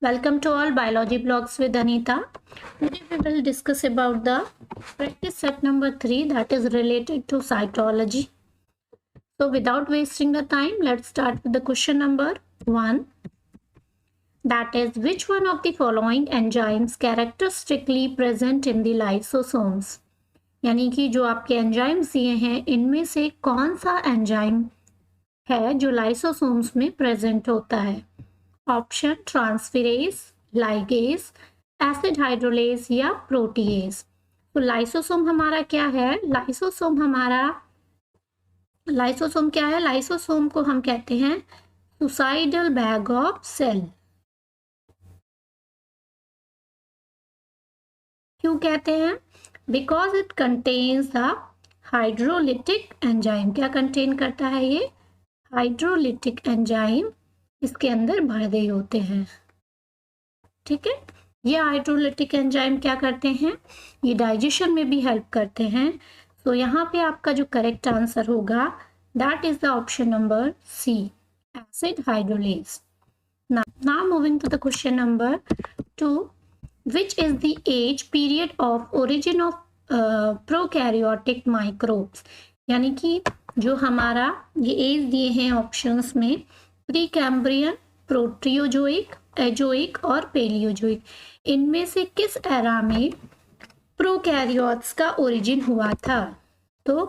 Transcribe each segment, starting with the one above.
Welcome to all Biology Blogs with Anita. Today we will discuss about the practice set number 3 that is related to cytology. So without wasting the time, let's start with the question number 1. That is, which one of the following enzymes characteristically present in the lysosomes? यानी कि जो आपके enzymes दिए हैं इनमें से कौन सा एंजाइम है जो लाइसोसोम्स में प्रेजेंट होता है? Option transferase, ligase, acid hydrolase या प्रोटीएज। तो लाइसोसोम हमारा क्या है? लाइसोसोम क्या है? लाइसोसोम को हम कहते हैं सुसाइडल बैग ऑफ सेल। क्यों कहते हैं? Because it contains the hydrolytic enzyme. क्या कंटेन करता है ये? हाइड्रोलिटिक एंजाइम इसके अंदर भरे होते हैं। ठीक है, ये हाइड्रोलिटिक एंजाइम क्या करते हैं? ये डाइजेशन में भी हेल्प करते हैं। तो यहाँ पे आपका जो करेक्ट आंसर होगा that is the option number C, acid hydrolase. Now moving to the question number 2, which is the age period of origin of prokaryotic microbes? यानी कि जो हमारा ये एज दिए हैं ऑप्शंस में, प्री कैम्ब्रियन, प्रोटियोजोइक, एजोइक और पेलियोजोइक, इनमें से किस एरा में प्रोकैरियोट्स का ओरिजिन हुआ था? तो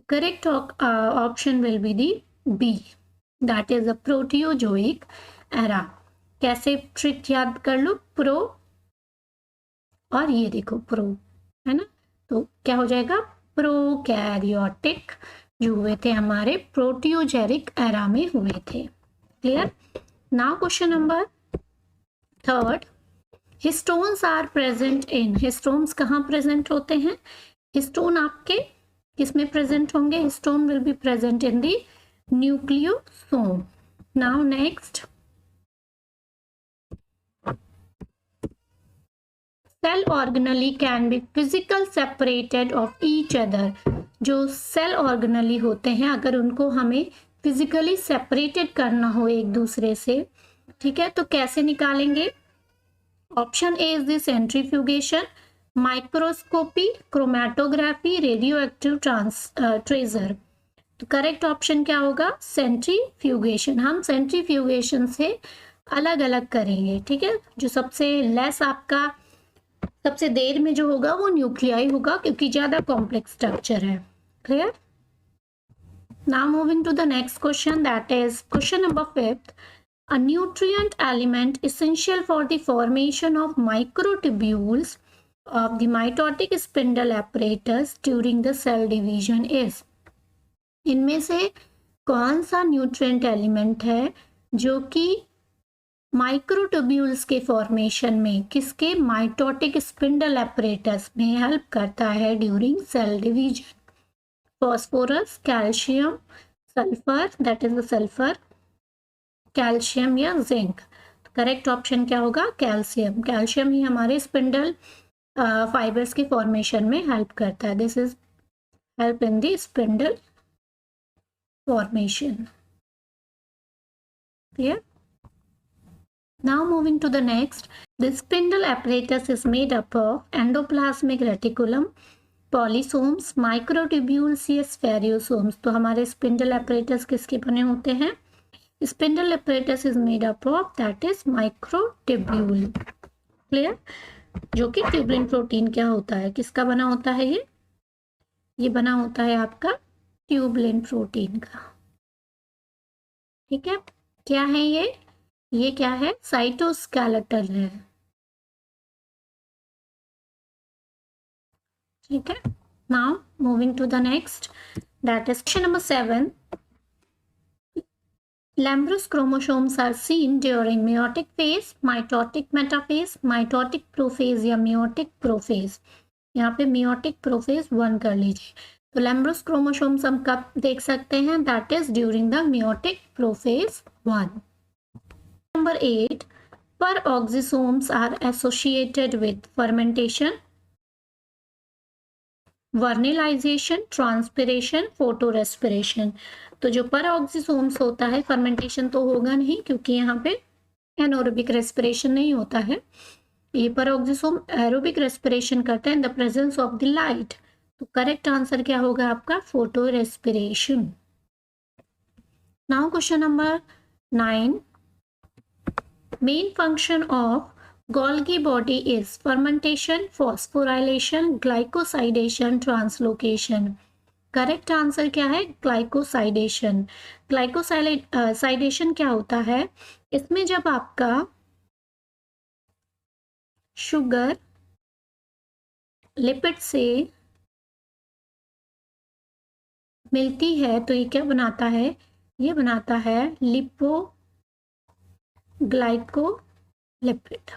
correct option will be the B, that is the proterozoic era. कैसे ट्रिक याद कर लो? प्रो और ये देखो प्रो, है ना? तो क्या हो जाएगा? प्रोकैरियोटिक जो हुए थे हमारे प्रोटियोजेरिक एरा में हुए थे। Clear? Now question number 3, histones are present in. Histones कहाँ प्रेजेंट होते हैं? हिस्टोन आपके किसमें प्रेजेंट होंगे? Histone will be present in the nucleosome. Now next, cell organelle can be physical separated of each other. जो सेल ऑर्गेनली होते हैं अगर उनको हमें फिजिकली सेपरेटेड करना हो एक दूसरे से, ठीक है, तो कैसे निकालेंगे? Option A is the centrifugation, microscopy, chromatography, radio active treasure. तो करेक्ट ऑप्शन क्या होगा? सेंट्रीफ्यूगेशन। हम सेंट्रीफ्यूगेशन से अलग अलग करेंगे। ठीक है, जो सबसे लेस आपका सबसे देर में जो होगा वो न्यूक्लियाई होगा क्योंकि ज्यादा कॉम्प्लेक्स स्ट्रक्चर है। Clear? Now moving to the next question, that is question number 5. A nutrient element essential for the formation of microtubules of the mitotic spindle apparatus during the cell division is. इनमें से कौन सा nutrient element है जो कि microtubules के formation में, किसके? माइटोटिक स्पिंडल एपरेटस में हेल्प करता है during cell division? Phosphorus, calcium, sulphur, that is the sulphur, calcium या जिंक। करेक्ट ऑप्शन क्या होगा? कैल्शियम। कैल्शियम ही हमारे स्पिंडल फाइबर्स के फॉर्मेशन में हेल्प करता है। This is help in the spindle formation. Clear? Now moving to the next, the spindle apparatus is made up of endoplasmic reticulum, polysomes, microtubules या spherosomes. तो हमारे spindle apparatus किसके बने होते हैं? Spindle apparatus is made up of that is microtubule. Clear? जो कि tubulin protein क्या होता है, किसका बना होता है? ये बना होता है आपका ट्यूबुलिन प्रोटीन का। ठीक है, क्या है ये क्या है? साइटोस्केलेटल है। ठीक है, now moving to the next, that is question number 7. Lambrous chromosomes are seen during meiotic phase, mitotic metaphase, mitotic prophase या meiotic prophase। यहाँ पे meiotic prophase 1 कर लीजिए। तो Lambrous chromosomes हम कब देख सकते हैं? that is during the meiotic prophase 1. Number 8, peroxisomes are associated with fermentation, vernalisation, transpiration, photo respiration. तो जो पेरोक्सिसोम्स होता है, फर्मेंटेशन तो होगा नहीं क्योंकि यहाँ पे एनएरोबिक रेस्पिरेशन नहीं होता है। ये पैरोक्सिसोम एरोबिक रेस्पिरेशन करते हैं in the presence of the light. तो करेक्ट आंसर क्या होगा आपका? Photo respiration. Now question number 9, main function of Golgi body is fermentation, phosphorylation, glycosidation, translocation। Correct answer क्या है? ग्लाइकोसाइडेशन। ग्लाइकोसाइडेशन क्या होता है? इसमें जब आपका शुगर लिपिड से मिलती है तो ये क्या बनाता है? ये बनाता है लिपोग्लाइकोलिपिड।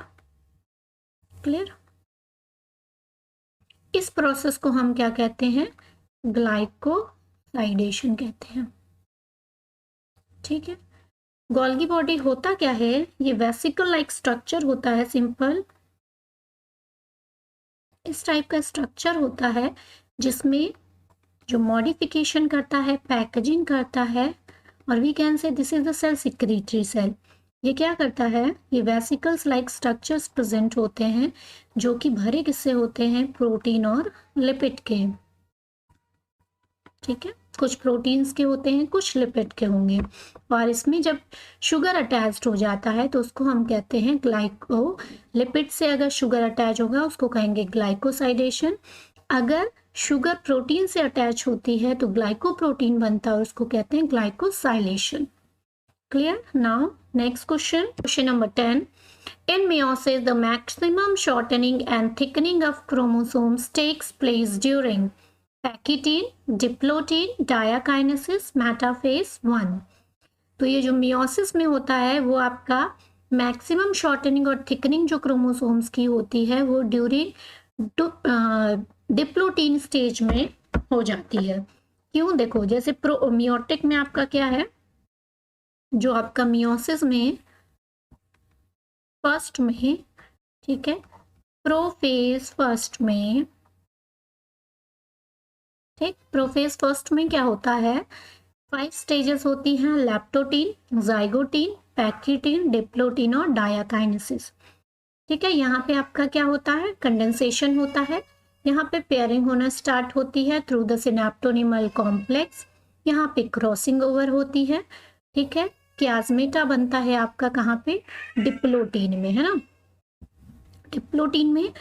क्लियर? इस प्रोसेस को हम क्या कहते हैं? ग्लाइकोसाइडेशन कहते हैं। ठीक है। गोल्गी बॉडी होता क्या है? ये वेसिकल लाइक स्ट्रक्चर होता है, सिंपल इस टाइप का स्ट्रक्चर होता है जिसमें जो मॉडिफिकेशन करता है, पैकेजिंग करता है, और we can say this is the cell secretory cell. ये क्या करता है? ये वेसिकल्स लाइक स्ट्रक्चर्स प्रेजेंट होते हैं जो कि भरे किससे होते हैं? प्रोटीन और लिपिड के। ठीक है, कुछ प्रोटीन्स के होते हैं, कुछ लिपिड के होंगे, और इसमें जब शुगर अटैच्ड हो जाता है तो उसको हम कहते हैं लिपिड से अगर शुगर अटैच होगा उसको कहेंगे ग्लाइकोसाइडेशन। अगर शुगर प्रोटीन से अटैच होती है तो ग्लाइकोप्रोटीन बनता है और उसको कहते हैं glycosylation. Clear? Now next question number 10, in meiosis the maximum shortening and thickening of chromosomes takes place during pachytene, diplotene, diakinesis, metaphase 1। तो ये जो मियोसिस में होता है वो आपका मैक्सिमम शॉर्टनिंग और थिकनिंग जो क्रोमोसोम्स की होती है वो ड्यूरिंग डिप्लोटीन स्टेज में हो जाती है। क्यों? देखो, जैसे मियोटिक में आपका क्या है? जो आपका मियोसिस में फर्स्ट में, ठीक है, प्रोफेज फर्स्ट में, ठीक, प्रोफेज फर्स्ट में क्या होता है? 5 स्टेजेस होती हैं, लैप्टोटीन, जाइगोटीन, पैकिटीन, डिप्लोटीन और डायाकाइनेसिस। ठीक है, यहाँ पे आपका क्या होता है? कंडेंसेशन होता है। यहाँ पे पेयरिंग होना स्टार्ट होती है थ्रू द सिनेप्टोनिमल कॉम्प्लेक्स। यहाँ पे क्रॉसिंग ओवर होती है। ठीक है, क्यास्मेटा बनता है आपका कहाँ पे? डिप्लोटीन में, है ना। डिप्लोटीन में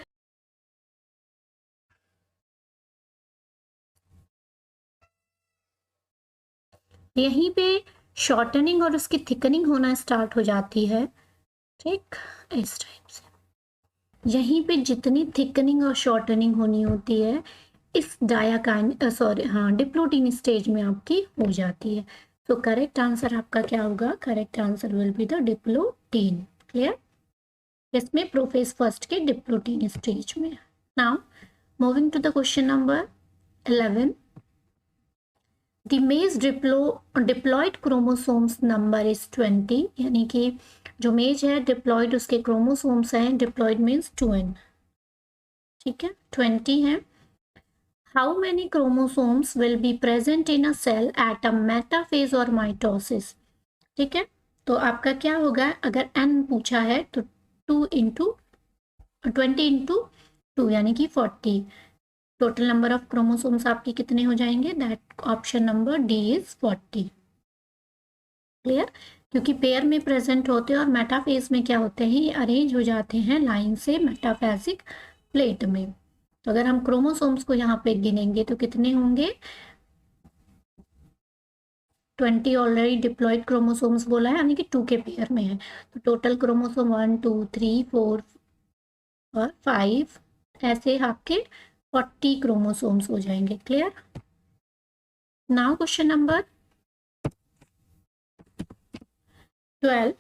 यहीं पे शॉर्टनिंग और उसकी थिकनिंग होना स्टार्ट हो जाती है। ठीक, इस टाइप से यहीं पे जितनी थिकनिंग और शॉर्टनिंग होनी होती है इस डिप्लोटीन स्टेज में आपकी हो जाती है। तो करेक्ट आंसर आपका क्या होगा? Correct answer will be the diplotene. Clear? इसमें प्रोफेज फर्स्ट के डिप्लोटीन स्टेज में। Now moving to the question number 11, The maize diploid chromosomes number is 20, यानी कि जो मेज है डिप्लॉयड उसके क्रोमोसोम्स हैं, डिप्लॉयड मीन्स 2n। ठीक है, 20 है। How many chromosomes will be present in a cell at a metaphase or mitosis? ठीक है, तो आपका क्या होगा? अगर n पूछा है तो 20 इंटू 2 यानी कि 40। टोटल नंबर ऑफ क्रोमोसोम्स आपके कितने हो जाएंगे? That option number D is 40। Clear? क्योंकि पेयर में प्रेजेंट होते हैं और मेटाफेज में क्या होते हैं? ये अरेंज हो जाते हैं लाइन से मेटाफेजिक प्लेट में। तो अगर हम क्रोमोसोम्स को यहाँ पे गिनेंगे तो कितने होंगे? 20 ऑलरेडी डिप्लॉयड क्रोमोसोम्स बोला है, यानी कि 2 के पेयर में है। तो टोटल क्रोमोसोम 1 2 3 4 और 5 ऐसे आपके 40 क्रोमोसोम्स हो जाएंगे। Clear? Now question number 12,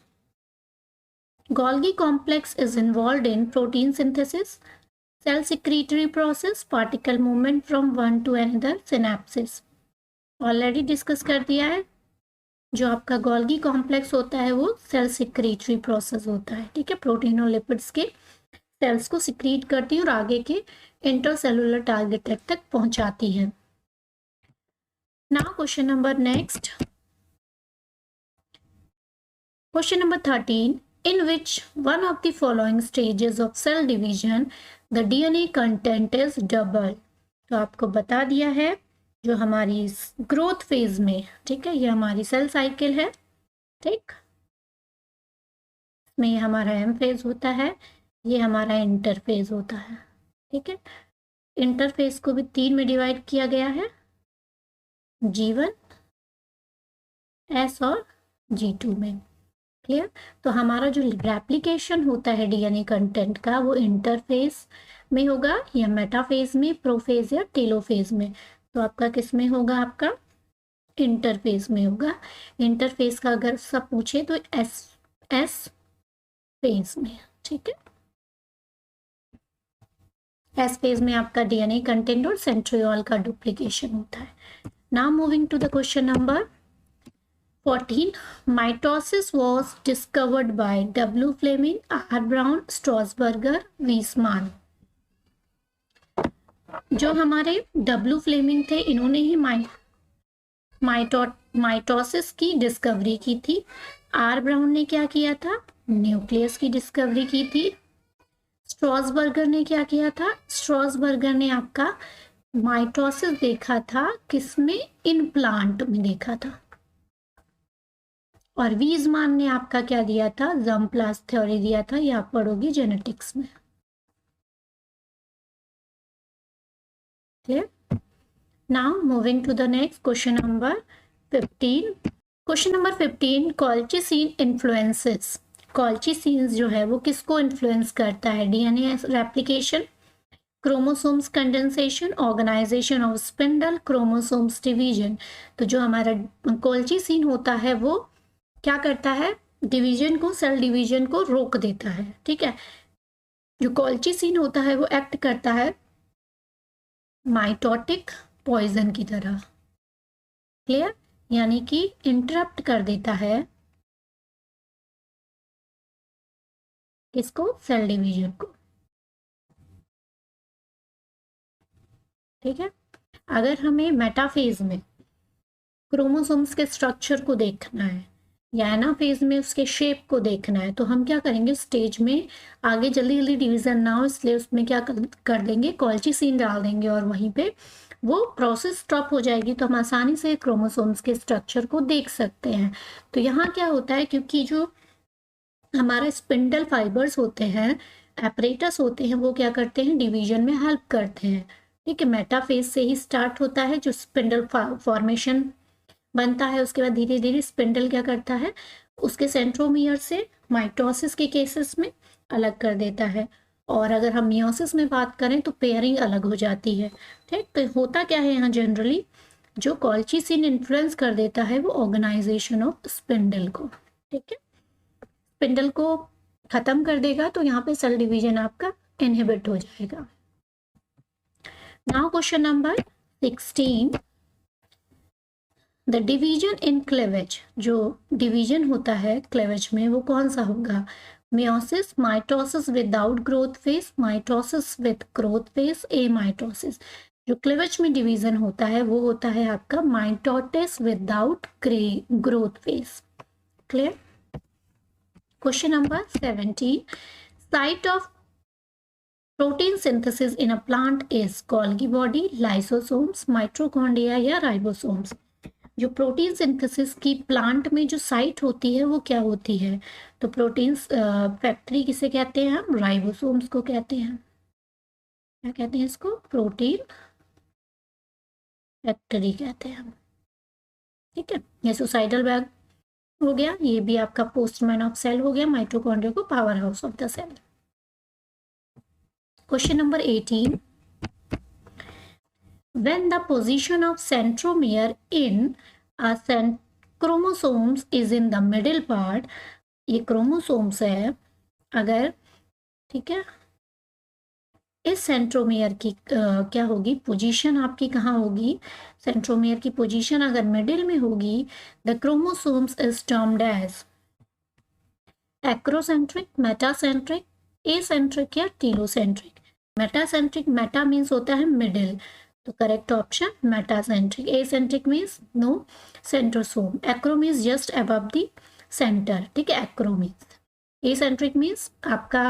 Golgi complex is involved in protein synthesis, cell secretory process, particle movement from one to another, synapses। Already discuss कर दिया है। जो आपका गोल्गी कॉम्प्लेक्स होता है वो सेल सिक्रीटरी प्रोसेस होता है। ठीक है, प्रोटीन और लिपिड्स के सेल्स को सिक्रीट करती है और आगे के इंटरसेलुलर टारगेट तक पहुंचाती है। Now question number next, question number 13, in which one of the following stages of cell division the DNA content is double। तो आपको बता दिया है जो हमारी ग्रोथ फेज में, ठीक है, ये हमारी सेल साइकिल है, ठीक, में ये हमारा एम फेज होता है, ये हमारा इंटरफेज होता है, ठीक है। इंटरफेज को भी 3 में डिवाइड किया गया है, G1, S और G2 में, क्लियर। तो हमारा जो रेप्लिकेशन होता है डीएनए कंटेंट का वो इंटरफेज में होगा या मेटाफेज में, प्रोफेज या टेलोफेज में। तो आपका किस में होगा, आपका इंटरफेज में होगा। इंटरफेज का अगर सब पूछे तो एस फेज में, ठीक है। एस फेज में आपका डीएनए कंटेंट और सेंट्रियोल का डुप्लीकेशन होता है। Now moving to the question number 14. Mitosis was discovered by W. Fleming, R. Brown, Strasburger, Weismann। जो हमारे W. Fleming थे, इन्होंने ही माइटोसिस की डिस्कवरी की थी। R. Brown ने क्या किया था, न्यूक्लियस की डिस्कवरी की थी। स्ट्रॉसबर्गर ने क्या किया था, स्ट्रॉसबर्गर ने आपका माइटोसिस देखा था, किसमें, इन प्लांट में देखा था। और वीजमान ने आपका क्या दिया था, जम्प्लास थ्योरी दिया था, ये आप पढ़ोगे जेनेटिक्स में, clear. Now moving to the next question number 15। Question number 15, colchicine influences. Colchicine जो है वो किसको इन्फ्लुएंस करता है, DNA replication, chromosomes condensation, organisation of spindle, chromosomes division. तो जो हमारा कॉल्चिसिन होता है वो क्या करता है, डिवीजन को, सेल डिवीजन को रोक देता है, ठीक है। जो कॉल्चिसिन होता है वो एक्ट करता है माइटोटिक पॉइजन की तरह, क्लियर, यानी कि इंटरप्ट कर देता है किसको, सेल डिवीजन को, ठीक है। अगर हमें मेटाफेज में क्रोमोसोम्स के स्ट्रक्चर को देखना है या एनाफेज में उसके शेप को देखना है, तो हम क्या करेंगे, स्टेज में आगे जल्दी जल्दी डिवीजन ना हो इसलिए उसमें क्या कर देंगे, कॉल्चिसिन डाल देंगे और वहीं पे वो प्रोसेस स्टॉप हो जाएगी, तो हम आसानी से क्रोमोसोम्स के स्ट्रक्चर को देख सकते हैं। तो यहाँ क्या होता है, क्योंकि जो हमारा स्पिंडल फाइबर्स होते हैं, एपरेटस होते हैं, वो क्या करते हैं, डिवीजन में हेल्प करते हैं, ठीक है। मेटाफेज से ही स्टार्ट होता है, जो स्पिंडल फॉर्मेशन बनता है, उसके बाद धीरे धीरे स्पिंडल क्या करता है, उसके सेंट्रोमियर से माइटोसिस के केसेस में अलग कर देता है। और अगर हम मियोसिस में बात करें तो पेयरिंग अलग हो जाती है, ठीक। तो होता क्या है यहाँ जनरली, जो कॉल्चिसिन इन्फ्लुएंस कर देता है वो ऑर्गेनाइजेशन ऑफ स्पिंडल को, ठीक है। स्पिंडल को खत्म कर देगा तो यहाँ पे सेल डिवीजन आपका इनहिबिट हो जाएगा। Now question number 16, the division in cleavage. जो डिवीजन होता है क्लेवेज में वो कौन सा होगा, meiosis, mitosis without growth phase, mitosis with growth phase, amitosis. जो क्लेवेज में डिवीजन होता है वो होता है आपका mitosis without growth phase, clear. Question number 17, site of protein synthesis in a plant is Golgi body, lysosomes, mitochondria या ribosomes. जो प्रोटीन सिंथेसिस की प्लांट में जो साइट होती है वो क्या होती है, तो प्रोटीन फैक्ट्री किसे कहते हैं हम, राइबोसोम्स को कहते हैं। क्या कहते हैं इसको, प्रोटीन फैक्ट्री कहते हैं हम, ठीक है। ये सुसाइडल बैग हो गया, ये भी आपका पोस्टमैन ऑफ सेल हो गया, माइटोकॉन्ड्रिया को power house of the cell. Question number 18, when the position of centromere in a chromosomes is in the middle part, ये क्रोमोसोम्स है, अगर, ठीक है, इस सेंट्रोमियर की क्या होगी, पोजीशन आपकी कहाँ होगी, सेंट्रोमियर की पोजीशन अगर मिडिल में होगी, the chromosomes is termed as acrocentric, metacentric, acentric या टीलोसेंट्रिक। मेटासेंट्रिक, मेटा मीन्स होता है मिडिल, तो correct option metacentric. Acentric means no centrosome, acro means just above the centre, ठीक है, एक्रो मीन्स। एसेंट्रिक मीन्स आपका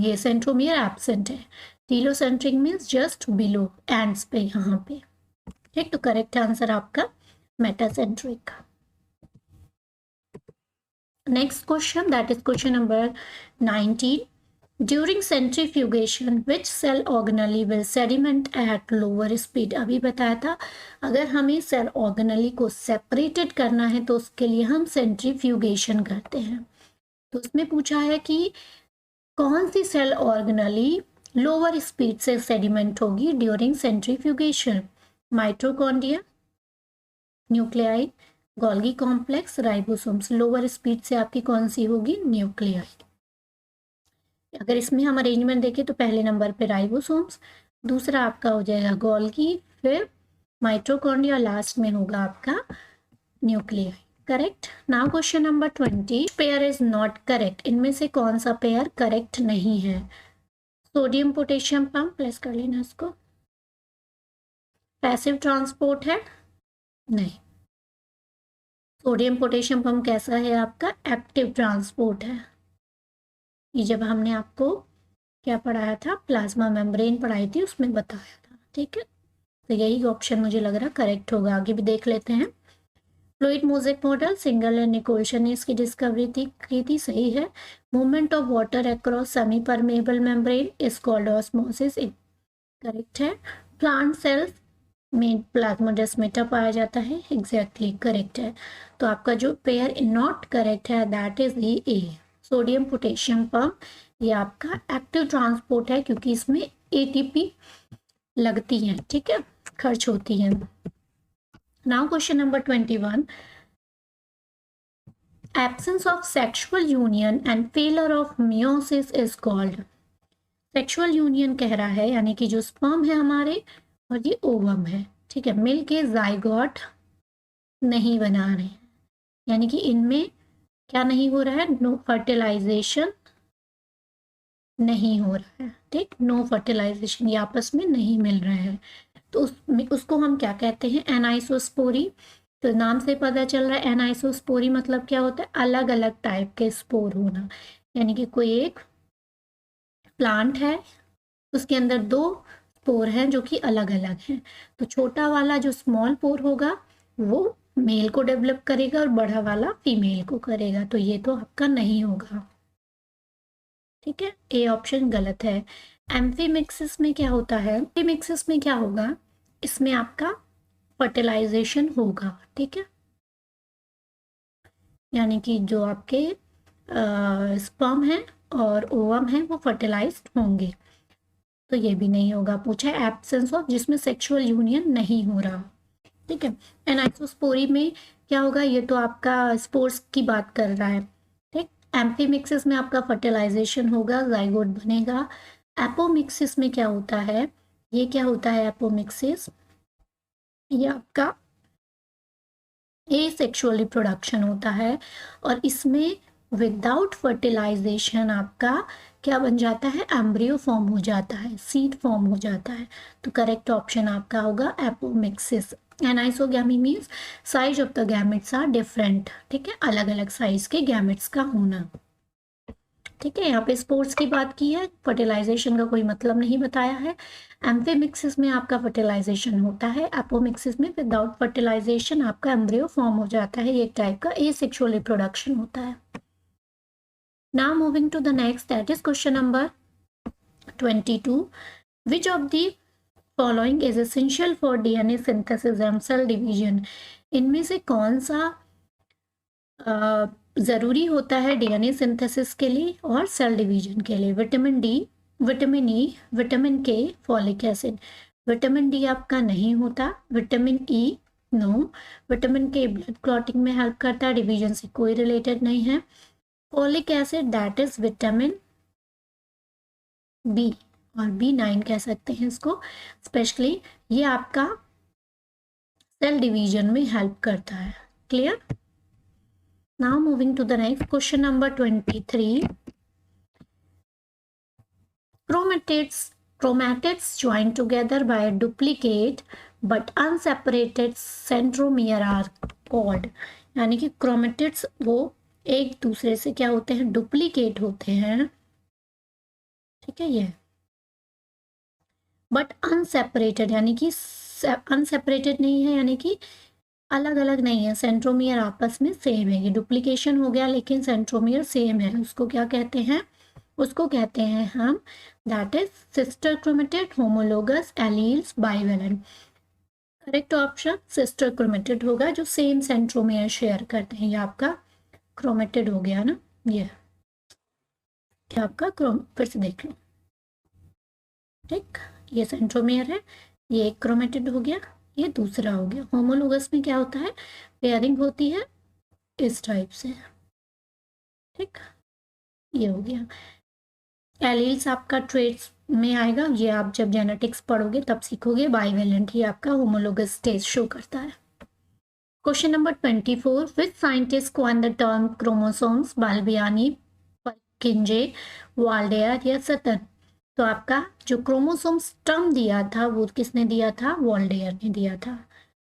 ये सेंट्रोमियर एब्सेंट है। Telocentric means just below ends पे, यहाँ पे। ठीक, तो करेक्ट आंसर आपका metacentric. Next question, that is question number 19. During centrifugation which cell organelle will sediment at lower speed. अभी बताया था अगर हमें सेल ऑर्गेनली को सेपरेटेड करना है तो उसके लिए हम सेंट्रीफ्यूगेशन करते हैं। तो उसमें पूछा है कि कौन सी सेल ऑर्गेनली लोअर स्पीड से सेडिमेंट होगी during centrifugation. Mitochondria, nuclei, Golgi complex, ribosomes. Lower speed से आपकी कौन सी होगी, न्यूक्लियाई। अगर इसमें हम अरेंजमेंट देखें तो पहले नंबर पे राइबोसोम्स, दूसरा आपका हो जाएगा गोल्गी, फिर माइटोकॉन्ड्रिया, लास्ट में होगा आपका nuclei. Correct. Now question number 20. Pair is not correct. इनमें से कौन सा पेयर करेक्ट नहीं है। सोडियम पोटेशियम पंप, प्लेस कर लेना इसको। पैसिव ट्रांसपोर्ट है, नहीं। सोडियम पोटेशियम पंप कैसा है आपका, एक्टिव ट्रांसपोर्ट है। ये जब हमने आपको क्या पढ़ाया था, प्लाज्मा मेम्ब्रेन पढ़ाई थी, उसमें बताया था। ठीक है, तो यही ऑप्शन मुझे लग रहा करेक्ट होगा। आगे भी देख लेते हैं। Fluid mosaic model, single and Nicholson ने इसकी डिस्कवरी की थी, सही है। Movement of water across semi permeable membrane is called osmosis, correct है। प्लांट सेल्स में प्लाज्मोडेस्माटा पाया जाता है, एग्जैक्टली करेक्ट है। तो आपका जो पेयर नॉट करेक्ट है that is he A, sodium potassium pump. ये आपका एक्टिव ट्रांसपोर्ट है क्योंकि इसमें एटीपी लगती है, ठीक है, खर्च होती है। Now question number 21. Absence of sexual union and failure of meiosis is called. Sexual union कह रहा है यानी कि जो स्पर्म है हमारे और ये ओवम है, ठीक है, मिल के जाइगोट नहीं बना रहे हैं, यानी कि इनमें क्या नहीं हो रहा है, नो फर्टिलाइजेशन नहीं हो रहा है। ठीक, नो फर्टिलाइजेशन, ये आपस में नहीं मिल रहा है। तो उसको हम क्या कहते हैं, एनाइसोस्पोरी। तो नाम से पता चल रहा है एनाइसोस्पोरी मतलब क्या होता है, अलग अलग टाइप के स्पोर होना। यानी कि कोई एक प्लांट है, उसके अंदर दो स्पोर हैं जो कि अलग अलग हैं। तो छोटा वाला जो स्मॉल पोर होगा वो मेल को डेवलप करेगा और बड़ा वाला फीमेल को करेगा। तो ये तो आपका नहीं होगा, ठीक है, ए ऑप्शन गलत है। एम्फीमिक्सिस में क्या होता है, एम्फीमिक्सिस में क्या होगा, इसमें आपका फर्टिलाइजेशन होगा, ठीक है, यानी कि जो आपके स्पर्म है और ओवम है वो फर्टिलाइज्ड होंगे। तो ये भी नहीं होगा। पूछा है एब्सेंस ऑफ, जिसमें सेक्सुअल यूनियन नहीं हो रहा, ठीक है। एनाइसोस्पोरी में क्या होगा, ये तो आपका स्पोर्स की बात कर रहा है, ठीक। एम्फीमिक्सिस में आपका फर्टिलाइजेशन होगा, जाइगोट बनेगा। एपोमिक्सिस में क्या होता है, ये क्या होता है एपोमिक्सिस, ये आपका एसेक्सुअल रिप्रोडक्शन होता है और इसमें विदाउट फर्टिलाइजेशन आपका क्या बन जाता है, एम्ब्रियो फॉर्म हो जाता है, सीड फॉर्म हो जाता है। तो करेक्ट ऑप्शन आपका होगा apomixis. Anisogamy means size of the gametes are different, ठीक है, अलग अलग साइज के गैमेट्स का होना, ठीक है। यहाँ पे स्पोर्ट्स की बात की है, फर्टिलाइजेशन का कोई मतलब नहीं बताया है। एम्फीमिक्सिस में आपका फर्टिलाइजेशन होता है, एपोमिक्सिस में विदाउट फर्टिलाइजेशन आपका एम्ब्रियो फॉर्म हो जाता है, एक टाइप का एसेक्सुअल रिप्रोडक्शन होता है। Now moving to the next, that is question number 22. Which of the following is essential for DNA synthesis and cell division. इनमें से कौन सा ज़रूरी होता है डीएनए सिंथेसिस के लिए और सेल डिवीजन के लिए। Vitamin D, vitamin E, vitamin K, folic acid. Vitamin D आपका नहीं होता, vitamin E no. Vitamin K blood clotting में हेल्प करता है, डिवीजन से कोई रिलेटेड नहीं है। Folic acid that is vitamin B और B9 कह सकते हैं इसको, स्पेशली ये आपका सेल डिवीजन में हेल्प करता है। Clear. Now moving to the next question number 23. Chromatids join together by a duplicate but unseparated centromere are called. यानी कि क्रोमेटिड्स वो एक दूसरे से क्या होते हैं, डुप्लीकेट होते हैं, ठीक है ये, बट अनसेपरेटेड, यानी कि अनसेपरेटेड नहीं है, यानी कि अलग अलग नहीं है, सेंट्रोमियर आपस में सेम है। ये डुप्लीकेशन हो गया लेकिन सेंट्रोमियर सेम है, उसको क्या कहते हैं, उसको कहते हैं हम, that is sister chromatid homologous alleles bivalent. Correct option sister chromatid होगा, जो सेम सेंट्रोमियर शेयर करते हैं। ये आपका क्रोमेटिड हो गया ना, ये आपका क्रोम, फिर से देख लो, ठीक, ये सेंट्रोमियर है, ये एक क्रोमेटिड हो गया, ये दूसरा हो गया। होमोलोगस में क्या होता है, पेयरिंग होती है इस टाइप से, ठीक, ये हो गया। एलील्स आपका ट्रेट्स में आएगा, ये आप जब जेनेटिक्स पढ़ोगे तब सीखोगे। बाइवेलेंट ही आपका होमोलोगस स्टेज शो करता है। Question number 24, which scientist coined the term chromosomes, Balbiani, Purkinje, Waldeyer या सटन। तो आपका जो क्रोमोसोम्स टर्म दिया था वो किसने दिया था, वाल्डेयर ने दिया था।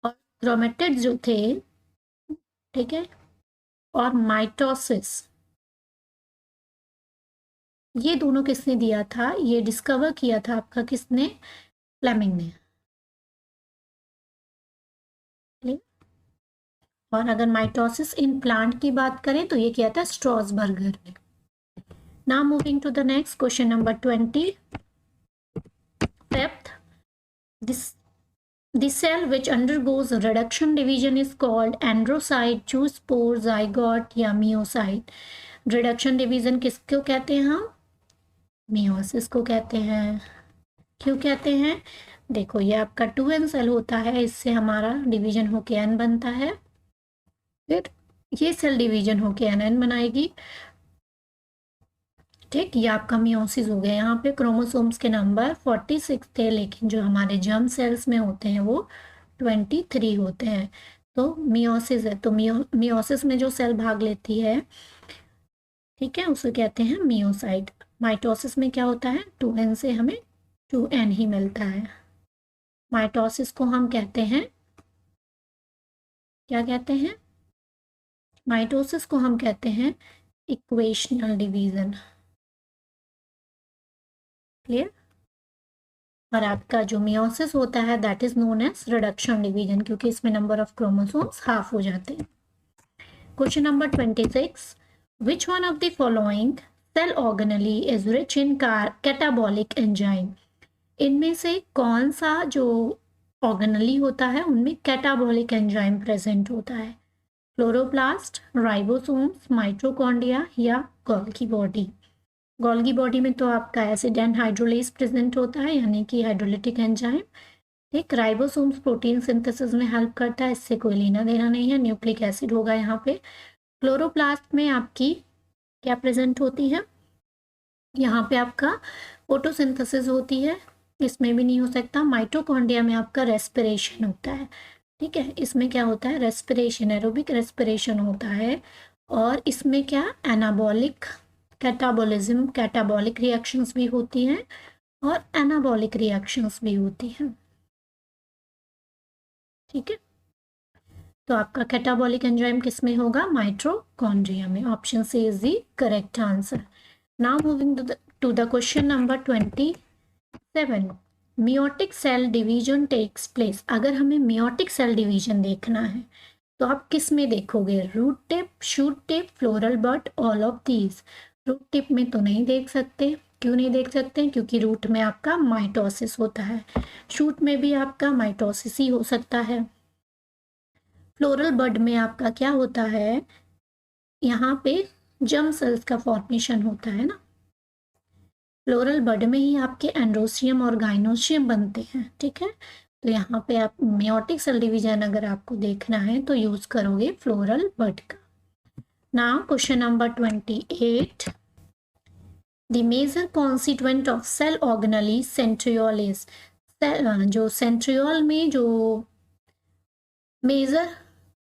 और क्रोमेटिड जो थे, ठीक है, और माइटोसिस, ये दोनों किसने दिया था, ये डिस्कवर किया था आपका किसने, फ्लेमिंग ने। और अगर माइटोसिस इन प्लांट की बात करें तो ये किया था स्ट्रॉसबर्गर ने। Now moving to the next question number 25, the cell which undergoes reduction division is called androcyte, zoospore, zygote या मियोसाइट। रिडक्शन डिवीजन किसको कहते हैं हम, मियोसिस को कहते हैं। क्यों कहते हैं, देखो ये आपका 2n सेल होता है, इससे हमारा डिवीजन होके n बनता है, फिर ये सेल डिवीजन होके nn बनाएगी, ठीक, ये आपका मियोसिस हो गया। यहाँ पे क्रोमोसोम्स के नंबर 46 थे, लेकिन जो हमारे जर्म सेल्स में होते हैं वो 23 होते हैं। तो मियोसिस है, तो मियोसिस में जो सेल भाग लेती है, ठीक है, उसे कहते हैं मियोसाइट। माइटोसिस में क्या होता है, 2n से हमें 2n ही मिलता है। माइटोसिस को हम कहते हैं, क्या कहते हैं, माइटोसिस को हम कहते हैं इक्वेशनल डिवीजन। क्लियर। और आपका जो मियोसिस होता है that is known as reduction division, क्योंकि इसमें नंबर ऑफ क्रोमोसोम्स हाफ हो जाते हैं। Question number 26, which one of the following cell organelle is rich in catabolic enzyme. इनमें से कौन सा जो ऑर्गेनली होता है उनमें कैटाबॉलिक एंजाइम प्रेजेंट होता है, क्लोरोप्लास्ट, राइबोसोम्स, माइटोकॉन्ड्रिया या गोल्गी बॉडी। गोल्गी बॉडी में तो आपका एसिड एंड हाइड्रोलेज प्रेजेंट होता है, यानी कि हाइड्रोलिटिक एंजाइम। एक राइबोसोम्स प्रोटीन सिंथेसिस में हेल्प करता है, इससे कोई लेना देना नहीं है, न्यूक्लिक एसिड होगा यहाँ पे। क्लोरोप्लास्ट में आपकी क्या प्रेजेंट होती है, यहाँ पे आपका फोटोसिंथेसिस होती है, इसमें भी नहीं हो सकता। माइटोकॉन्ड्रिया में आपका रेस्पिरेशन होता है, ठीक है, इसमें क्या होता है, रेस्पिरेशन, एरोबिक रेस्पिरेशन होता है। और इसमें क्या, एनाबॉलिक कैटाबॉलिज्म, कैटाबॉलिक रिएक्शंस भी होती हैं और एनाबॉलिक रिएक्शंस भी होती हैं, ठीक है। तो आपका कैटाबॉलिक एंजाइम किस में होगा, माइटोकॉन्ड्रिया में। Option C is the correct answer. Now moving to the question number 27, meiotic cell division takes place. अगर हमें मियोटिक सेल डिवीजन देखना है तो आप किस में देखोगे, root tip, shoot tip, floral bud, all of these. Root tip में तो नहीं देख सकते, क्यों नहीं देख सकते, क्योंकि रूट में आपका माइटोसिस होता है। शूट में भी आपका माइटोसिस ही हो सकता है। फ्लोरल बड में आपका क्या होता है, यहाँ पे जर्म सेल्स का फॉर्मेशन होता है ना। फ्लोरल बड में ही आपके एंड्रोसियम और गाइनोसियम बनते हैं, ठीक है। तो यहाँ पे आप मियोटिक सेल डिवीजन अगर आपको देखना है तो यूज करोगे फ्लोरल बड का। Now question number 28, the major constituent of cell organelle centriole is. जो सेंट्रियोल में जो मेजर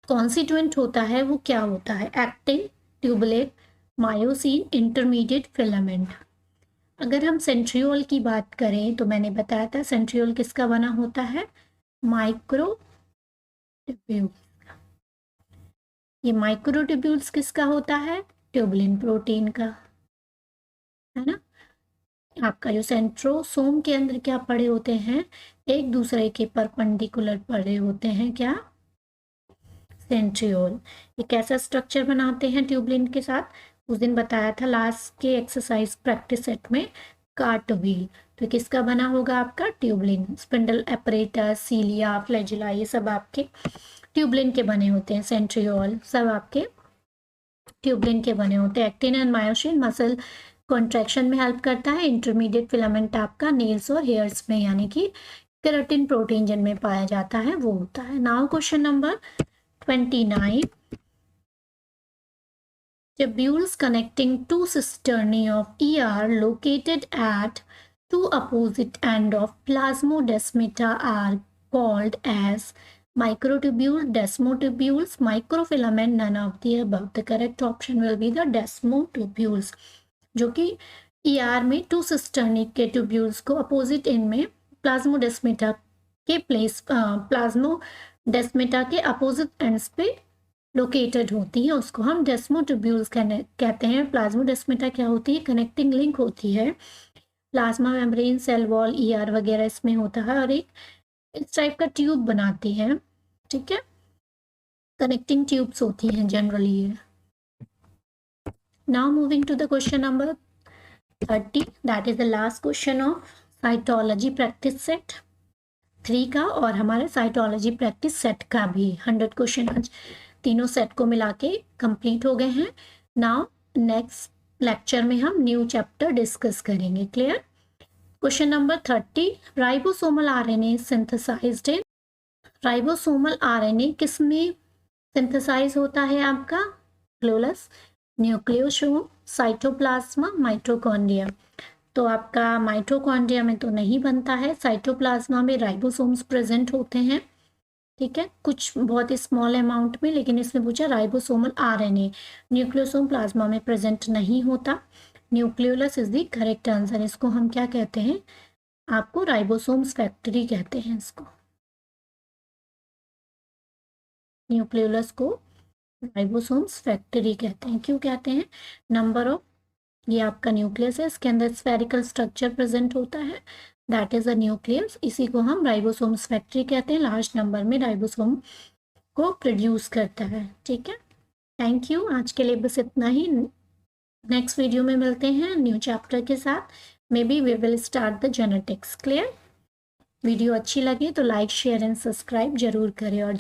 कॉन्स्टिट्यूएंट होता है वो क्या होता है, एक्टिन, ट्यूबुलेट, मायोसिन, इंटरमीडिएट, फिलामेंट। अगर हम सेंट्रियोल की बात करें तो मैंने बताया था सेंट्रियोल किसका बना होता है, माइक्रोट्यूब्यूल। ये माइक्रोट्यूब्यूल्स किसका होता है? ट्यूबुलिन प्रोटीन का, है ना। आपका जो सेंट्रोसोम के अंदर क्या पड़े होते हैं? एक दूसरे के परपेंडिकुलर पड़े होते हैं, क्या? सेंट्रियोल। ये कैसा स्ट्रक्चर बनाते हैं ट्यूबुलिन के साथ? उस दिन बताया था लास्ट के एक्सरसाइज प्रैक्टिस सेट में, कार्टव्हील। तो किसका बना होगा? आपका ट्यूबुलिन। स्पिंडल एपरेटस, सीलिया, फ्लैजिला, ये सब आपके ट्यूबुलिन के बने होते हैं। सेंट्रियोल सब आपके ट्यूबुलिन के बने होते हैं। Actin and myosin muscle contraction में हेल्प करता है। इंटरमीडिएट फिलामेंट आपका नेल्स और हेयर्स में, यानी कि केराटिन प्रोटीन जिनमें पाया जाता है वो होता है। Now question number 29. Tubules connecting two cisternae of ER located at two opposite ends of plasmodesmata are called as microtubule, desmotubules, microfilament, none of the above. The correct option will be the desmotubules, जो कि ER में to cisternae के tubules को opposite and में plasmodesmata के plasmodesmata के opposite ends पे located होती है, उसको हम डेस्मोट्यूब्यूल्स कहते हैं। प्लाज्मोडेस्मेटा क्या होती है? कनेक्टिंग लिंक होती है। Plasma membrane, cell wall, ER वगैरह इसमें होता है और एक इस टाइप का ट्यूब बनाती है, ठीक है। कनेक्टिंग ट्यूब्स होती हैं जनरली ये। Now moving to the question number 30, that is the last question of cytology practice set 3 का और हमारे साइटोलॉजी प्रैक्टिस सेट का भी 100 क्वेश्चन आज तीनों सेट को मिला के कंप्लीट हो गए हैं। नाउ नेक्स्ट लेक्चर में हम न्यू चैप्टर डिस्कस करेंगे। Clear? Question number 30, ribosomal RNA synthesised in. Ribosomal RNA किसमें सिंथेसाइज होता है? आपका न्यूक्लियोलस, न्यूक्लियोसोम, साइटोप्लाज्मा, माइटोकॉन्ड्रिया। तो आपका माइटोकॉन्ड्रिया में तो नहीं बनता है, साइटोप्लाज्मा में राइबोसोम्स प्रेजेंट होते हैं, ठीक है, कुछ बहुत ही स्मॉल अमाउंट में, लेकिन इसमें पूछा राइबोसोमल आरएनए। न्यूक्लियोसोम प्लाज्मा में प्रेजेंट नहीं होता। Nucleolus is the correct answer. इसको हम क्या कहते हैं? आपको राइबोसोम्स फैक्ट्री कहते हैं इसको। न्यूक्लियोलस को राइबोसोम्स फैक्ट्री कहते हैं। क्यों कहते हैं? नंबर ऑफ, ये आपका न्यूक्लियस है, इसके अंदर स्फेरिकल स्ट्रक्चर प्रेजेंट होता है, दैट इज अ न्यूक्लियस। इसी को हम राइबोसोम्स फैक्ट्री कहते हैं। लास्ट नंबर में राइबोसोम को प्रोड्यूस करता है, ठीक है। थैंक यू, आज के लिए बस इतना ही। नेक्स्ट वीडियो में मिलते हैं न्यू चैप्टर के साथ। Maybe we will start the genetics. Clear? Video अच्छी लगे तो लाइक, शेयर एंड सब्सक्राइब जरूर करें और